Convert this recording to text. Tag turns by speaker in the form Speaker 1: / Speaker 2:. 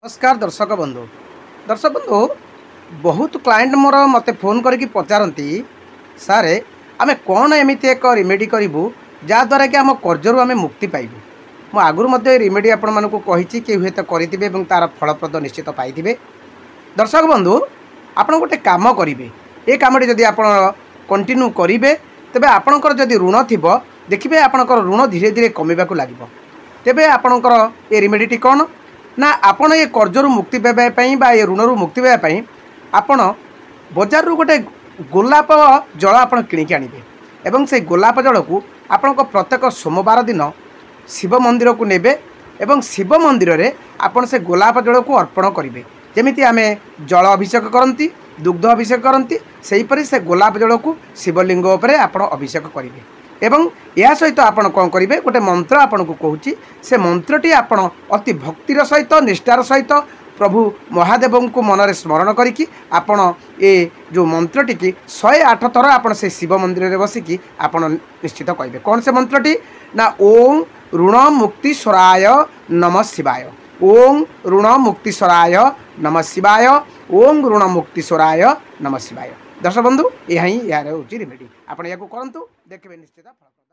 Speaker 1: नमस्कार दर्शक बंधु बहुत क्लाएंट मोर मते फोन करके पचारती सारे आमे कौन एमती एक रिमेडी करूँ जहाँद्वारा कि आम कर्जरू आम मुक्ति पाइबू। मु आगुरी मध्य रिमेडी आपण मानक कही कि हुए तो करेंगे और तार फलप्रद निश्चित पाइबे। दर्शक बंधु आपण गोटे काम करेंगे ये कमटी जदि आप कंटिन्यू करेंगे तेरे आपणकर जदि ऋण थी देखिए आपणकर ऋण धीरे धीरे कमिबाक लगिब। तेबे आपणकर ये रिमेडी कौन ना आपण ये कर्जरू मुक्ति पाइबापी बा ये ऋणरू मुक्ति पाइबापी आपण बजार गोटे गोलाप जल आप किणिक आनिबे एवं से गोलाप जल को आपण प्रत्येक सोमवार दिन शिव मंदिर को नेबे एवं शिव मंदिर रे आपण से गोलाप जल को अर्पण करेंगे। जमिति आमे जल अभिषेक करती दुग्ध अभिषेक करती सेहीपरि से गोलाप जल को शिवलिंग उपरे आपण अभिषेक करेंगे। एवं या सहित आपण कौन करेंगे गोटे मंत्र आपन को कहूँ से मंत्रटी आपण अति भक्तिर सहित निष्ठार सहित प्रभु महादेव को मनरे स्मरण करिकी आपण ये जो मंत्रटी की 108 थर आपण से शिव मंदिर रे बसिकी आपण निश्चित कहिबे। कौन से मंत्रटी ना ओम ऋण मुक्तिश्वराय नमः शिवाय, ओम ऋण मुक्तिश्वराय नमः शिवाय, ओम ऋण मुक्तिश्वराय नमः शिवाय। दर्शक बंधु यह रिमेडी आप करंतु देखिए निश्चित फल।